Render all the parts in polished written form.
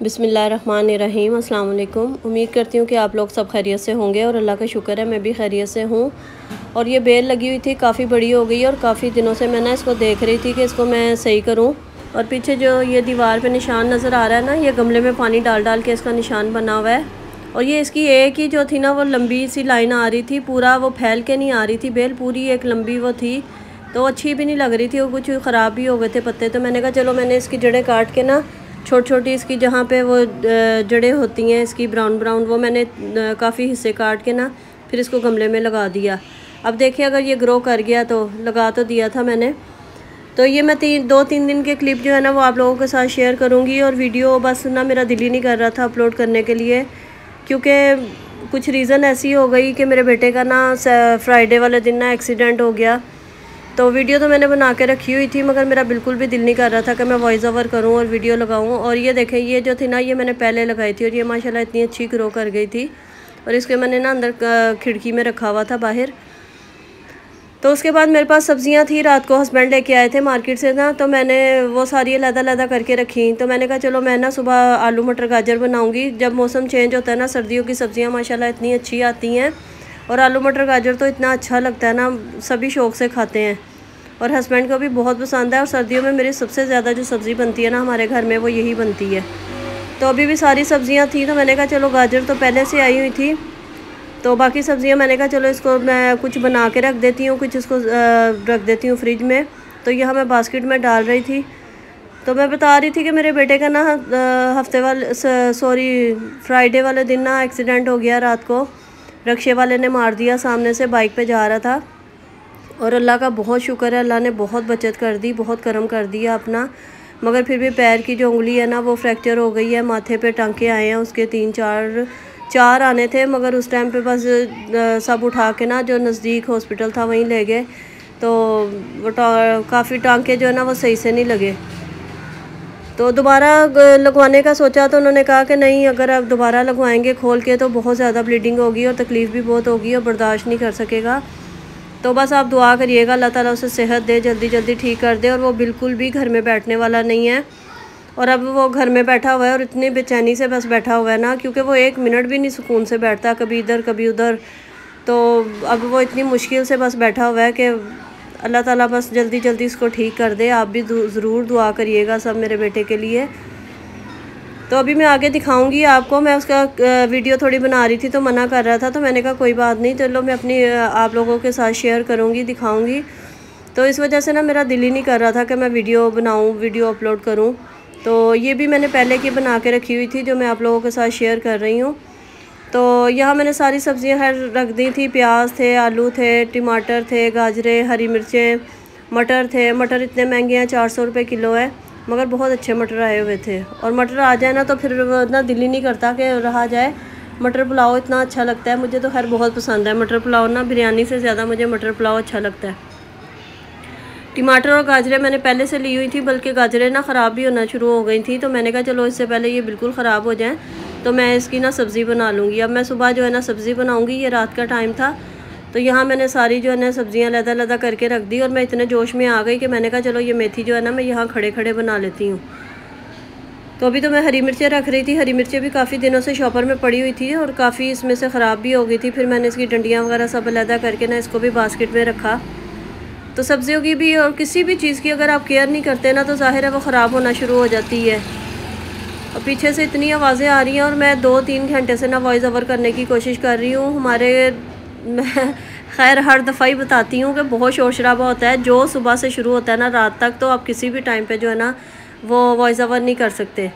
बिस्मिल्लाहिर्रहमानिर्रहीम। अस्सलाम वालेकुम। उम्मीद करती हूँ कि आप लोग सब खैरियत से होंगे और अल्लाह का शुक्र है मैं भी खैरियत से हूँ। और ये बेल लगी हुई थी, काफ़ी बड़ी हो गई और काफ़ी दिनों से मैं ना इसको देख रही थी कि इसको मैं सही करूँ। और पीछे जो ये दीवार पे निशान नज़र आ रहा है ना, ये गमले में पानी डाल डाल के इसका निशान बना हुआ है। और ये इसकी एक ही जो थी ना, वो लंबी सी लाइन आ रही थी, पूरा वो फैल के नहीं आ रही थी बेल, पूरी एक लंबी वो थी, तो अच्छी भी नहीं लग रही थी और कुछ ख़राब भी हो गए थे पत्ते। तो मैंने कहा चलो मैंने इसकी जड़ें काट के ना, छोटी छोटी इसकी जहाँ पे वो जड़ें होती हैं इसकी ब्राउन ब्राउन, वो मैंने काफ़ी हिस्से काट के ना फिर इसको गमले में लगा दिया। अब देखिए अगर ये ग्रो कर गया तो लगा तो दिया था मैंने। तो ये मैं 2-3 दिन के क्लिप जो है ना वो आप लोगों के साथ शेयर करूँगी। और वीडियो बस ना मेरा दिल ही नहीं कर रहा था अपलोड करने के लिए, क्योंकि कुछ रीज़न ऐसी हो गई कि मेरे बेटे का ना फ्राइडे वाले दिन ना एक्सीडेंट हो गया। तो वीडियो तो मैंने बना के रखी हुई थी, मगर मेरा बिल्कुल भी दिल नहीं कर रहा था कि मैं वॉइस ओवर करूं और वीडियो लगाऊं। और ये देखें, ये जो थी ना ये मैंने पहले लगाई थी और ये माशाल्लाह इतनी अच्छी ग्रो कर गई थी। और इसके मैंने ना अंदर खिड़की में रखा हुआ था बाहर। तो उसके बाद मेरे पास सब्ज़ियां थी, रात को हस्बैंड लेके आए थे मार्केट से ना, तो मैंने वो सारी अलग-अलग करके रखी। तो मैंने कहा चलो मैं ना सुबह आलू मटर गाजर बनाऊँगी। जब मौसम चेंज होता है ना, सर्दियों की सब्ज़ियाँ माशाल्लाह इतनी अच्छी आती हैं और आलू मटर गाजर तो इतना अच्छा लगता है ना, सभी शौक़ से खाते हैं और हस्बैंड को भी बहुत पसंद है। और सर्दियों में मेरी सबसे ज़्यादा जो सब्ज़ी बनती है ना हमारे घर में, वो यही बनती है। तो अभी भी सारी सब्ज़ियां थी, तो मैंने कहा चलो गाजर तो पहले से आई हुई थी, तो बाकी सब्ज़ियां मैंने कहा चलो इसको मैं कुछ बना के रख देती हूँ, कुछ इसको रख देती हूँ फ्रिज में। तो यहाँ मैं बास्केट में डाल रही थी। तो मैं बता रही थी कि मेरे बेटे का ना फ्राइडे वाले दिन ना एक्सीडेंट हो गया रात को। रिक्शे वाले ने मार दिया, सामने से बाइक पे जा रहा था। और अल्लाह का बहुत शुक्र है, अल्लाह ने बहुत बचत कर दी, बहुत करम कर दिया अपना। मगर फिर भी पैर की जो उंगली है ना वो फ्रैक्चर हो गई है, माथे पे टांके आए हैं उसके 3-4 आने थे, मगर उस टाइम पे बस सब उठा के ना जो नज़दीक हॉस्पिटल था वहीं ले गए। तो वो काफ़ी टांके जो है ना वो सही से नहीं लगे। तो दोबारा लगवाने का सोचा तो उन्होंने कहा कि नहीं, अगर आप दोबारा लगवाएंगे खोल के तो बहुत ज़्यादा ब्लीडिंग होगी और तकलीफ़ भी बहुत होगी और बर्दाश्त नहीं कर सकेगा। तो बस आप दुआ करिएगा अल्लाह ताला उसे सेहत दे, जल्दी जल्दी ठीक कर दे। और वो बिल्कुल भी घर में बैठने वाला नहीं है। और अब वो घर में बैठा हुआ है और इतनी बेचैनी से बस बैठा हुआ है ना, क्योंकि वो 1 मिनट भी नहीं सुकून से बैठता, कभी इधर कभी उधर। तो अब वो इतनी मुश्किल से बस बैठा हुआ है कि अल्लाह ताला बस जल्दी जल्दी इसको ठीक कर दे। आप भी ज़रूर दुआ करिएगा सब मेरे बेटे के लिए। तो अभी मैं आगे दिखाऊंगी आपको। मैं उसका वीडियो थोड़ी बना रही थी तो मना कर रहा था, तो मैंने कहा कोई बात नहीं, चलो मैं अपनी आप लोगों के साथ शेयर करूंगी, दिखाऊंगी। तो इस वजह से ना मेरा दिल ही नहीं कर रहा था कि मैं वीडियो बनाऊं, वीडियो अपलोड करूं। तो ये भी मैंने पहले की बना के रखी हुई थी जो मैं आप लोगों के साथ शेयर कर रही हूँ। तो यहाँ मैंने सारी सब्ज़ियाँ रख दी थी। प्याज थे, आलू थे, टमाटर थे, गाजरें, हरी मिर्चें, मटर थे। मटर इतने महंगे हैं, 400 रुपये किलो है, मगर बहुत अच्छे मटर आए हुए थे। और मटर आ जाए ना तो फिर ना दिल ही नहीं करता कि रहा जाए। मटर पुलाव इतना अच्छा लगता है, मुझे तो खैर बहुत पसंद है मटर पुलाव ना, बिरयानी से ज़्यादा मुझे मटर पुलाव अच्छा लगता है। टमाटर और गाजरें मैंने पहले से ली हुई थी, बल्कि गाजरें ना ख़राब भी होना शुरू हो गई थी। तो मैंने कहा चलो इससे पहले ये बिल्कुल ख़राब हो जाएँ तो मैं इसकी ना सब्ज़ी बना लूँगी। अब मैं सुबह जो है ना सब्ज़ी बनाऊँगी, ये रात का टाइम था। तो यहाँ मैंने सारी जो है ना सब्ज़ियाँ लदा करके रख दी। और मैं इतने जोश में आ गई कि मैंने कहा चलो ये मेथी जो है ना मैं यहाँ खड़े खड़े बना लेती हूँ। तो अभी तो मैं हरी मिर्चें रख रही थी। हरी मिर्चें भी काफ़ी दिनों से शॉपर में पड़ी हुई थी और काफ़ी इसमें से ख़राब भी हो गई थी। फिर मैंने इसकी डंडियाँ वगैरह सब अलग करके ना इसको भी बास्केट में रखा। तो सब्ज़ियों की भी और किसी भी चीज़ की अगर आप केयर नहीं करते ना तो ज़ाहिर है वो ख़राब होना शुरू हो जाती है। और पीछे से इतनी आवाज़ें आ रही हैं और मैं 2-3 घंटे से ना वॉइस ओवर करने की कोशिश कर रही हूँ। मैं खैर हर दफ़ा ही बताती हूँ कि बहुत शोर शराबा होता है, जो सुबह से शुरू होता है ना रात तक, तो आप किसी भी टाइम पे जो है ना वो वॉइस ओवर नहीं कर सकते।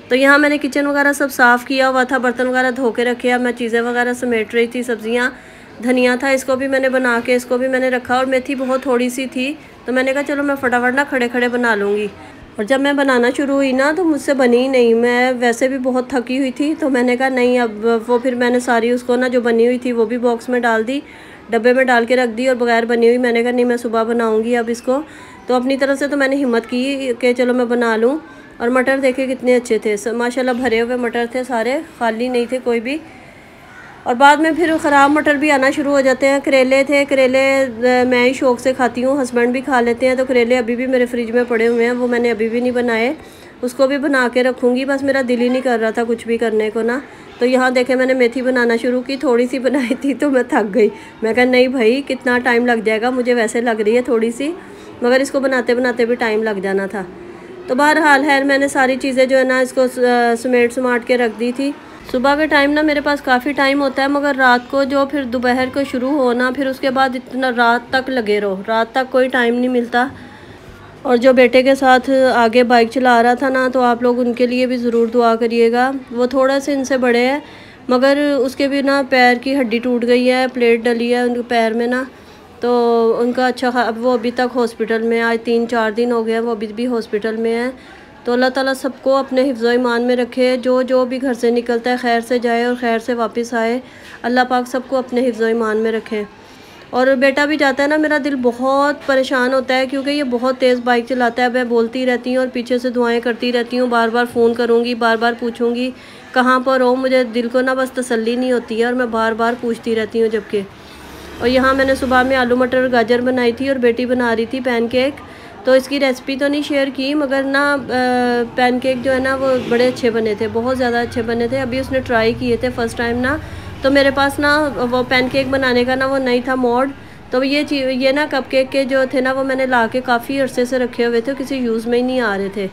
तो यहाँ मैंने किचन वगैरह सब साफ़ किया हुआ था, बर्तन वगैरह धो के रखे। अब मैं चीज़ें वगैरह समेट रही थी, सब्ज़ियाँ, धनिया था, इसको भी मैंने बना के इसको भी मैंने रखा। और मेथी बहुत थोड़ी सी थी, तो मैंने कहा चलो मैं फटाफट ना खड़े खड़े बना लूँगी। और जब मैं बनाना शुरू हुई ना तो मुझसे बनी ही नहीं। मैं वैसे भी बहुत थकी हुई थी, तो मैंने कहा नहीं, अब वो फिर मैंने सारी उसको ना जो बनी हुई थी वो भी बॉक्स में डाल दी, डब्बे में डाल के रख दी। और बगैर बनी हुई मैंने कहा नहीं, मैं सुबह बनाऊंगी अब इसको। तो अपनी तरफ से तो मैंने हिम्मत की कि चलो मैं बना लूँ। और मटर देखे कितने अच्छे थे, माशाल्लाह भरे हुए मटर थे सारे, खाली नहीं थे कोई भी। और बाद में फिर ख़राब मटर भी आना शुरू हो जाते हैं। करेले थे, करेले मैं ही शौक़ से खाती हूँ, हस्बैंड भी खा लेते हैं। तो करेले अभी भी मेरे फ्रिज में पड़े हुए हैं, वो मैंने अभी भी नहीं बनाए। उसको भी बना के रखूँगी, बस मेरा दिल ही नहीं कर रहा था कुछ भी करने को ना। तो यहाँ देखें मैंने मेथी बनाना शुरू की, थोड़ी सी बनाई थी तो मैं थक गई। मैं कहा नहीं भाई कितना टाइम लग जाएगा, मुझे वैसे लग रही है थोड़ी सी, मगर इसको बनाते बनाते भी टाइम लग जाना था। तो बहरहाल खैर मैंने सारी चीज़ें जो है ना इसको समेट समाट के रख दी थी। सुबह के टाइम ना मेरे पास काफ़ी टाइम होता है, मगर रात को जो फिर दोपहर को शुरू होना, फिर उसके बाद इतना रात तक लगे रहो, रात तक कोई टाइम नहीं मिलता। और जो बेटे के साथ आगे बाइक चला रहा था ना, तो आप लोग उनके लिए भी ज़रूर दुआ करिएगा। वो थोड़ा से इनसे बड़े हैं, मगर उसके भी ना पैर की हड्डी टूट गई है, प्लेट डली है उनके पैर में ना, तो उनका अच्छा अब वो अभी तक हॉस्पिटल में, आज 3-4 दिन हो गए वो अभी भी हॉस्पिटल में है। तो अल्लाह ताला सबको अपने हिफ्ज़ ईमान में रखे, जो भी घर से निकलता है खैर से जाए और खैर से वापस आए। अल्लाह पाक सबको अपने हिफ्ज़ ईमान में रखे। और बेटा भी जाता है ना, मेरा दिल बहुत परेशान होता है क्योंकि ये बहुत तेज़ बाइक चलाता है। मैं बोलती रहती हूँ और पीछे से दुआएं करती रहती हूँ, बार बार फ़ोन करूँगी, बार बार पूछूँगी कहाँ पर हो। मुझे दिल को ना बस तसल्ली नहीं होती है और मैं बार बार पूछती रहती हूँ जबकि। और यहाँ मैंने सुबह में आलू मटर गाजर बनाई थी और बेटी बना रही थी पैनकेक। तो इसकी रेसिपी तो नहीं शेयर की, मगर ना पैनकेक जो है ना वो बड़े अच्छे बने थे, बहुत ज़्यादा अच्छे बने थे। अभी उसने ट्राई किए थे फ़र्स्ट टाइम ना, तो मेरे पास ना वो पैनकेक बनाने का ना वो नहीं था मोड। तो ये ना कपकेक के जो थे ना वो मैंने ला के काफ़ी अरसे से रखे हुए थे, किसी यूज़ में ही नहीं आ रहे थे।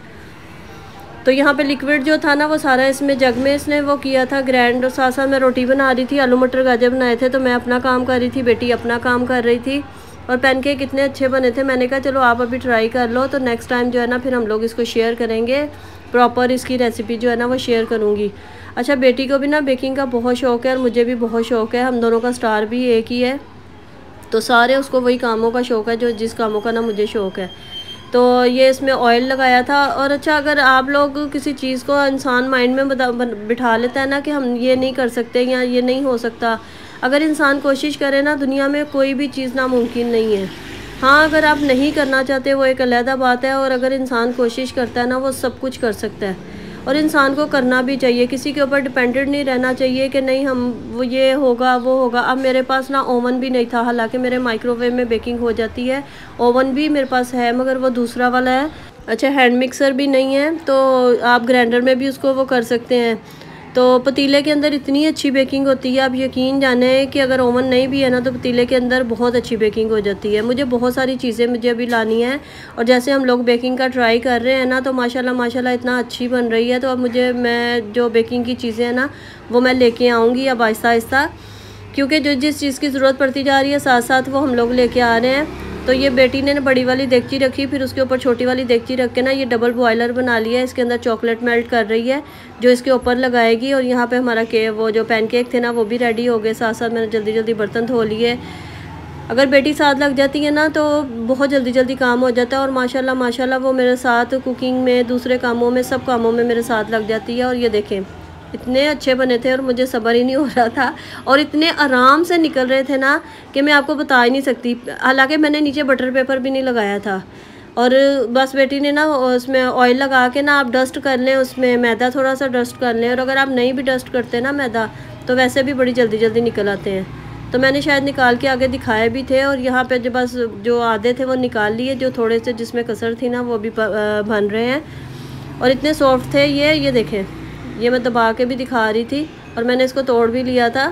तो यहाँ पे लिक्विड जो था ना वो सारा इसमें जग में इसने वो किया था ग्रैंड, और साथ साथ मैं रोटी बना रही थी, आलू मटर गाजर बनाए थे, तो मैं अपना काम कर रही थी, बेटी अपना काम कर रही थी। और पैनकेक इतने अच्छे बने थे, मैंने कहा चलो आप अभी ट्राई कर लो, तो नेक्स्ट टाइम जो है ना फिर हम लोग इसको शेयर करेंगे, प्रॉपर इसकी रेसिपी जो है ना वो शेयर करूँगी। अच्छा, बेटी को भी ना बेकिंग का बहुत शौक़ है और मुझे भी बहुत शौक़ है, हम दोनों का स्टार भी एक ही है। तो सारे उसको वही कामों का शौक़ है जो जिस कामों का ना मुझे शौक़ है। तो ये इसमें ऑयल लगाया था। और अच्छा, अगर आप लोग किसी चीज़ को इंसान माइंड में बिठा लेता है ना कि हम ये नहीं कर सकते या ये नहीं हो सकता, अगर इंसान कोशिश करे ना, दुनिया में कोई भी चीज़ नामुमकिन नहीं है। हाँ, अगर आप नहीं करना चाहते वो एक अलग बात है, और अगर इंसान कोशिश करता है ना वो सब कुछ कर सकता है। और इंसान को करना भी चाहिए, किसी के ऊपर डिपेंडेंट नहीं रहना चाहिए कि नहीं हम वो ये होगा वो होगा। अब मेरे पास ना ओवन भी नहीं था, हालांकि मेरे माइक्रोवेव में बेकिंग हो जाती है, ओवन भी मेरे पास है मगर वो दूसरा वाला है। अच्छा, हैंड मिक्सर भी नहीं है, तो आप ग्राइंडर में भी उसको वो कर सकते हैं। तो पतीले के अंदर इतनी अच्छी बेकिंग होती है, आप यकीन जाने कि अगर ओवन नहीं भी है ना तो पतीले के अंदर बहुत अच्छी बेकिंग हो जाती है। मुझे बहुत सारी चीज़ें मुझे अभी लानी है, और जैसे हम लोग बेकिंग का ट्राई कर रहे हैं ना, तो माशाल्लाह माशाल्लाह इतना अच्छी बन रही है। तो अब मैं जो बेकिंग की चीज़ें हैं ना वो मैं लेके आऊँगी अब आहिस्ता आहिस्ता, क्योंकि जो जिस चीज़ की ज़रूरत पड़ती जा रही है साथ साथ वो हम लोग लेके आ रहे हैं। तो ये बेटी ने बड़ी वाली देगची रखी, फिर उसके ऊपर छोटी वाली देगची रख के ना ये डबल बॉयलर बना लिया है। इसके अंदर चॉकलेट मेल्ट कर रही है जो इसके ऊपर लगाएगी। और यहाँ पे हमारा वो जो पैनकेक थे ना वो भी रेडी हो गए। साथ साथ मैंने जल्दी जल्दी बर्तन धो लिए। अगर बेटी साथ लग जाती है ना तो बहुत जल्दी जल्दी काम हो जाता है। और माशाल्लाह माशाल्लाह वो मेरे साथ कुकिंग में, दूसरे कामों में, सब कामों में मेरे साथ लग जाती है। और ये देखें इतने अच्छे बने थे और मुझे सब्र ही नहीं हो रहा था, और इतने आराम से निकल रहे थे ना कि मैं आपको बता ही नहीं सकती। हालांकि मैंने नीचे बटर पेपर भी नहीं लगाया था। और बस बेटी ने ना उसमें ऑयल लगा के ना आप डस्ट कर लें, उसमें मैदा थोड़ा सा डस्ट कर लें। और अगर आप नहीं भी डस्ट करते ना मैदा, तो वैसे भी बड़ी जल्दी जल्दी निकल आते हैं। तो मैंने शायद निकाल के आगे दिखाए भी थे। और यहाँ पे जो बस जो आधे थे वो निकाल लिए, जो थोड़े से जिसमें कसर थी ना वो भी बन रहे हैं। और इतने सॉफ्ट थे ये देखें, ये मैं दबा के भी दिखा रही थी और मैंने इसको तोड़ भी लिया था,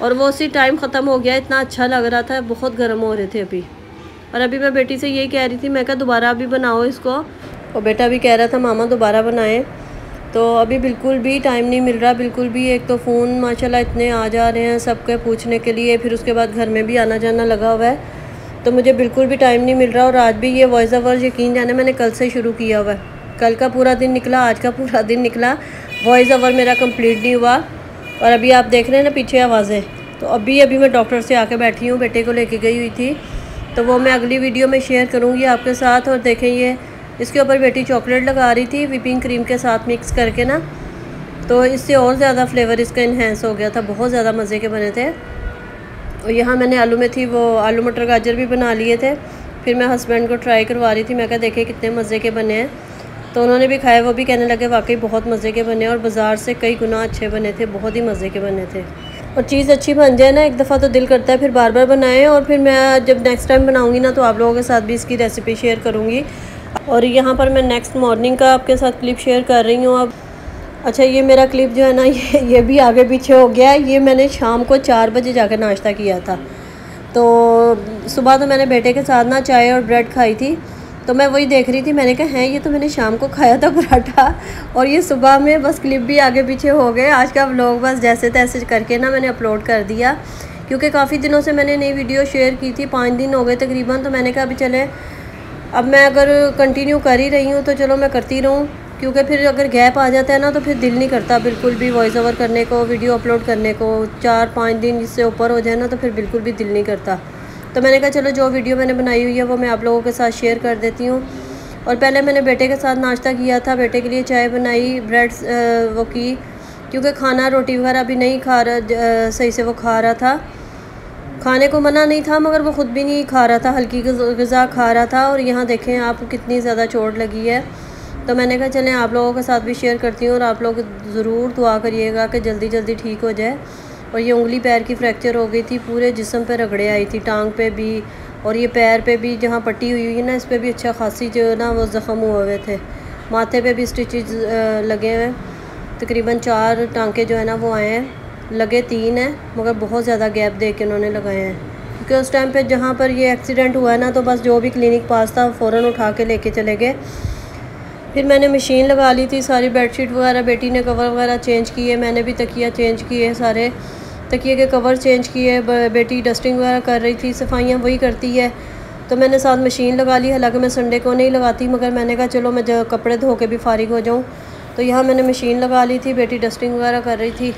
और वो उसी टाइम ख़त्म हो गया। इतना अच्छा लग रहा था, बहुत गर्म हो रहे थे अभी। और अभी मैं बेटी से यही कह रही थी, मैं कहा दोबारा अभी बनाओ इसको, और बेटा भी कह रहा था मामा दोबारा बनाएं। तो अभी बिल्कुल भी टाइम नहीं मिल रहा, बिल्कुल भी। एक तो फ़ोन माशाल्लाह इतने आ जा रहे हैं सबके पूछने के लिए, फिर उसके बाद घर में भी आना जाना लगा हुआ है, तो मुझे बिल्कुल भी टाइम नहीं मिल रहा। और आज भी ये वॉइस ओवर यकीन जाने मैंने कल से शुरू किया हुआ है, कल का पूरा दिन निकला, आज का पूरा दिन निकला, वॉइस ओवर मेरा कंप्लीट नहीं हुआ। और अभी आप देख रहे हैं ना पीछे आवाज़ें, तो अभी मैं डॉक्टर से आके बैठी हूँ, बेटे को लेके गई हुई थी, तो वो मैं अगली वीडियो में शेयर करूँगी आपके साथ। और देखें ये इसके ऊपर बेटी चॉकलेट लगा रही थी व्हिपिंग क्रीम के साथ मिक्स करके ना, तो इससे और ज़्यादा फ्लेवर इसका इन्हेंस हो गया था, बहुत ज़्यादा मज़े के बने थे। और यहाँ मैंने आलू मटर गाजर भी बना लिए थे, फिर मैं हस्बैंड को ट्राई करवा रही थी, मैं कहा देखे कितने मज़े के बने हैं। तो उन्होंने भी खाए, वो भी कहने लगे वाकई बहुत मज़े के बने, और बाज़ार से कई गुना अच्छे बने थे, बहुत ही मज़े के बने थे। और चीज़ अच्छी बन जाए ना एक दफ़ा तो दिल करता है फिर बार बार बनाएं। और फिर मैं जब नेक्स्ट टाइम बनाऊंगी ना तो आप लोगों के साथ भी इसकी रेसिपी शेयर करूंगी। और यहाँ पर मैं नेक्स्ट मॉर्निंग का आपके साथ क्लिप शेयर कर रही हूँ अब। अच्छा, ये मेरा क्लिप जो है ना ये भी आगे पीछे हो गया है। ये मैंने शाम को 4 बजे जाकर नाश्ता किया था। तो सुबह तो मैंने बेटे के साथ ना चाय और ब्रेड खाई थी। तो मैं वही देख रही थी, मैंने कहा है ये तो मैंने शाम को खाया था पराठा, और ये सुबह में बस क्लिप भी आगे पीछे हो गए। आज का व्लॉग बस जैसे तैसे करके ना मैंने अपलोड कर दिया, क्योंकि काफ़ी दिनों से मैंने नई वीडियो शेयर की थी, 5 दिन हो गए तकरीबन। तो मैंने कहा अभी चले, अब मैं अगर कंटिन्यू कर ही रही हूँ तो चलो मैं करती रहूँ, क्योंकि फिर अगर गैप आ जाता है ना तो फिर दिल नहीं करता बिल्कुल भी वॉइस ओवर करने को, वीडियो अपलोड करने को। 4-5 दिन इससे ऊपर हो जाए ना तो फिर बिल्कुल भी दिल नहीं करता। तो मैंने कहा चलो जो वीडियो मैंने बनाई हुई है वो मैं आप लोगों के साथ शेयर कर देती हूँ। और पहले मैंने बेटे के साथ नाश्ता किया था, बेटे के लिए चाय बनाई, ब्रेड वो की, क्योंकि खाना रोटी वगैरह भी नहीं खा रहा सही से, वो खा रहा था, खाने को मना नहीं था मगर वो ख़ुद भी नहीं खा रहा था, हल्की ग़िज़ा खा रहा था। और यहाँ देखें आप कितनी ज़्यादा चोट लगी है। तो मैंने कहा चलें आप लोगों के साथ भी शेयर करती हूँ, और आप लोग ज़रूर दुआ करिएगा कि जल्दी जल्दी ठीक हो जाए। और ये उंगली पैर की फ्रैक्चर हो गई थी, पूरे जिस्म पे रगड़े आई थी, टांग पे भी, और ये पैर पे भी जहाँ पट्टी हुई है ना, इस पर भी अच्छा खासी जो है ना वो ज़ख़म हुए थे। माथे पे भी स्टिचेस लगे हुए, तकरीबन 4 टांके जो है ना वो आए हैं, लगे 3 हैं मगर बहुत ज़्यादा गैप दे के उन्होंने लगाए हैं, क्योंकि उस टाइम पे जहाँ पर ये एक्सीडेंट हुआ है ना तो बस जो भी क्लिनिक पास था फ़ौरन उठा के लेके चले गए। फिर मैंने मशीन लगा ली थी, सारी बेडशीट वगैरह, बेटी ने कवर वगैरह चेंज किए, मैंने भी तकिया चेंज किए, सारे तकिए के कवर चेंज किए। बेटी डस्टिंग वगैरह कर रही थी, सफाइयाँ वही करती है, तो मैंने साथ मशीन लगा ली। हालांकि मैं संडे को नहीं लगाती, मगर मैंने कहा चलो मैं कपड़े धो के भी फारिग हो जाऊँ। तो यहाँ मैंने मशीन लगा ली थी, बेटी डस्टिंग वगैरह कर रही थी,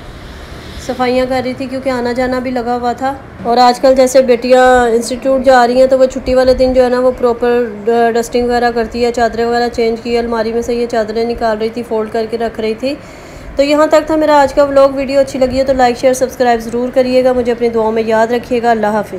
सफाइयाँ कर रही थी, क्योंकि आना जाना भी लगा हुआ था। और आजकल जैसे बेटियाँ इंस्टीट्यूट जा रही हैं तो वो छुट्टी वाले दिन जो है ना वो प्रॉपर डस्टिंग वगैरह करती है, चादरें वगैरह चेंज की, अलमारी में से ये चादरें निकाल रही थी, फ़ोल्ड करके रख रही थी। तो यहाँ तक था मेरा आज का व्लॉग। वीडियो अच्छी लगी है तो लाइक शेयर सब्सक्राइब ज़रूर करिएगा, मुझे अपनी दुआओं में याद रखिएगा। अल्लाह हाफ़िज़।